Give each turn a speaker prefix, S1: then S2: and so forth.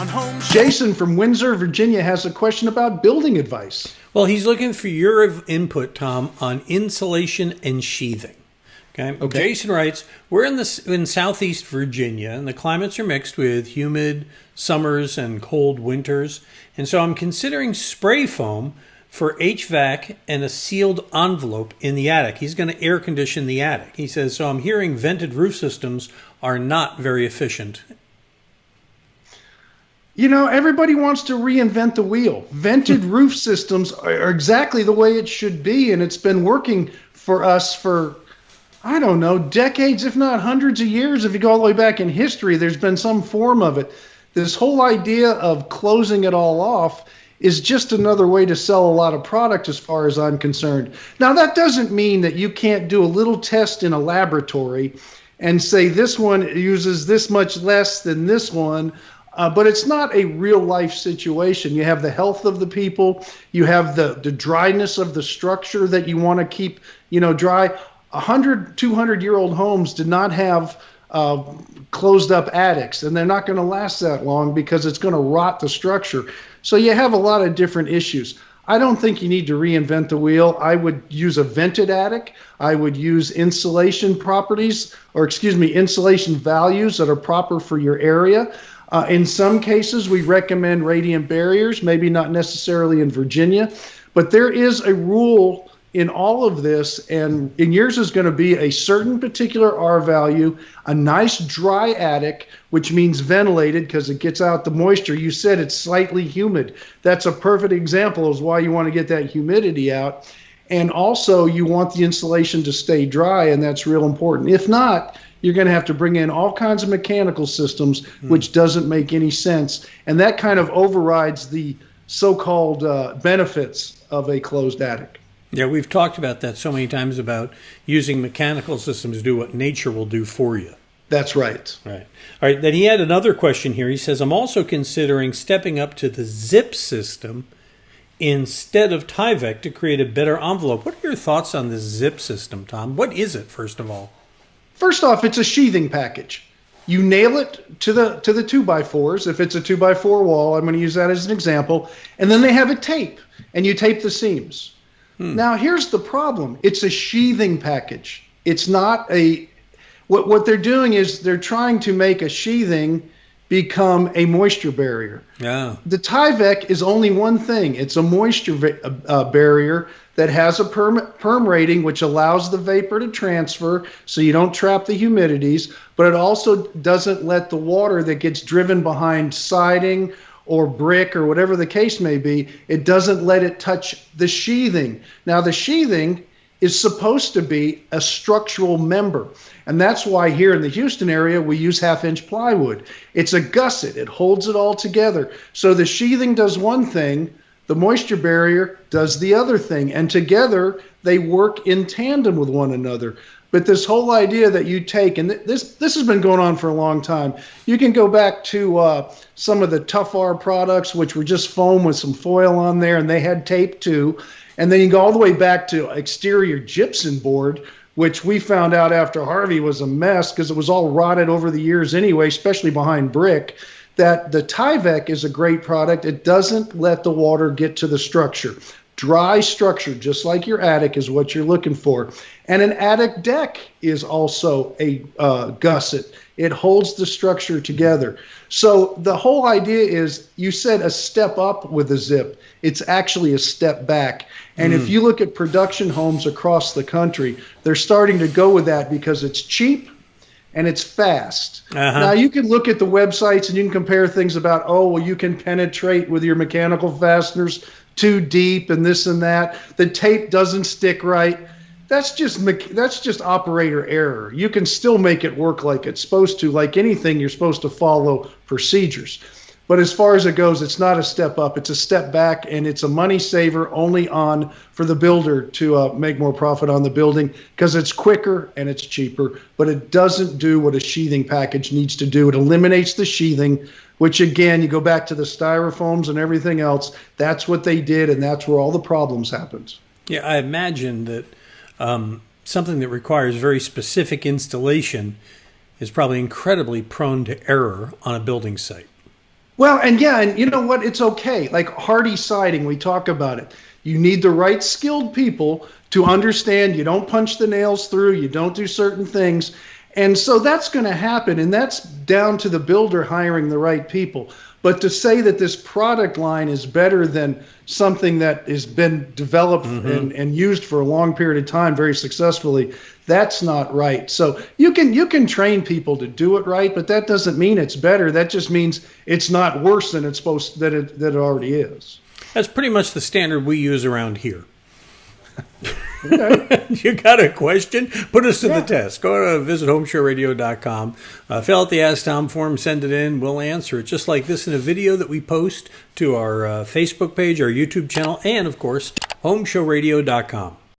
S1: Home Show.
S2: Jason from Windsor, Virginia has a question about building advice.
S3: Well, he's looking for your input, Tom, on insulation and sheathing. Okay. Jason writes, we're in southeast Virginia, and the climates are mixed with humid summers and cold winters. And so I'm considering spray foam for HVAC and a sealed envelope in the attic. He's going to air condition the attic. He says, so I'm hearing vented roof systems are not very efficient.
S2: You know, everybody wants to reinvent the wheel. Vented roof systems are exactly the way it should be, and it's been working for us for, I don't know, decades, if not hundreds of years. If you go all the way back in history, there's been some form of it. This whole idea of closing it all off is just another way to sell a lot of product as far as I'm concerned. Now, that doesn't mean that you can't do a little test in a laboratory and say this one uses this much less than this one. But it's not a real life situation. You have the health of the people. You have the dryness of the structure that you want to keep, dry. 100, 200-year-old homes did not have closed up attics, and they're not going to last that long because it's going to rot the structure. So you have a lot of different issues. I don't think you need to reinvent the wheel. I would use a vented attic. I would use insulation values that are proper for your area. In some cases, we recommend radiant barriers, maybe not necessarily in Virginia, but there is a rule in all of this, and in yours is going to be a certain particular R value, a nice dry attic, which means ventilated because it gets out the moisture. You said it's slightly humid. That's a perfect example of why you want to get that humidity out. And also, you want the insulation to stay dry, and that's real important. If not, you're going to have to bring in all kinds of mechanical systems, which doesn't make any sense. And that kind of overrides the so-called benefits of a closed attic.
S3: Yeah, we've talked about that so many times about using mechanical systems to do what nature will do for you.
S2: That's right.
S3: Right. All right. Then he had another question here. He says, I'm also considering stepping up to the zip system instead of Tyvek to create a better envelope. What are your thoughts on this zip system, Tom? What is it, first of all?
S2: First off, it's a sheathing package. You nail it to the 2x4s. If it's a 2x4 wall, I'm going to use that as an example. And then they have a tape, and you tape the seams. Now, here's the problem. It's a sheathing package. It's not what they're doing is they're trying to make a sheathing become a moisture barrier.
S3: Yeah.
S2: The Tyvek is only one thing. It's a moisture barrier that has a perm rating, which allows the vapor to transfer so you don't trap the humidities, but it also doesn't let the water that gets driven behind siding or brick or whatever the case may be, it doesn't let it touch the sheathing. Now, the sheathing is supposed to be a structural member. And that's why here in the Houston area, we use 1/2-inch plywood. It's a gusset. It holds it all together. So the sheathing does one thing, the moisture barrier does the other thing. And together, they work in tandem with one another. But this whole idea that you take, and this has been going on for a long time. You can go back to some of the Tough R products, which were just foam with some foil on there, and they had tape too. And then you go all the way back to exterior gypsum board, which we found out after Harvey was a mess because it was all rotted over the years anyway, especially behind brick, that the Tyvek is a great product. It doesn't let the water get to the structure. Dry structure, just like your attic, is what you're looking for. And an attic deck is also a gusset. It holds the structure together. So the whole idea is, you said a step up with a zip. It's actually a step back. And if you look at production homes across the country, they're starting to go with that because it's cheap and it's fast. Now, you can look at the websites and you can compare things about, you can penetrate with your mechanical fasteners too deep and this and that. The tape doesn't stick right. That's just operator error. You can still make it work like it's supposed to. Like anything, you're supposed to follow procedures. But as far as it goes, it's not a step up. It's a step back, and it's a money saver only for the builder to make more profit on the building because it's quicker and it's cheaper. But it doesn't do what a sheathing package needs to do. It eliminates the sheathing, which, again, you go back to the styrofoams and everything else. That's what they did, and that's where all the problems happened.
S3: Yeah, I imagine that something that requires very specific installation is probably incredibly prone to error on a building site.
S2: Well, and yeah, and you know what? It's okay. Like hardy siding, we talk about it. You need the right skilled people to understand you don't punch the nails through, you don't do certain things. And so that's going to happen, and that's down to the builder hiring the right people. But to say that this product line is better than something that has been developed and used for a long period of time very successfully, that's not right. So you can train people to do it right, but that doesn't mean it's better. That just means it's not worse than it's supposed that it already is.
S3: That's pretty much the standard we use around here.
S2: Okay.
S3: You got a question? Put us to the test. Go to visit HomeShowRadio.com. Fill out the Ask Tom form, send it in. We'll answer it just like this in a video that we post to our Facebook page, our YouTube channel, and, of course, HomeShowRadio.com.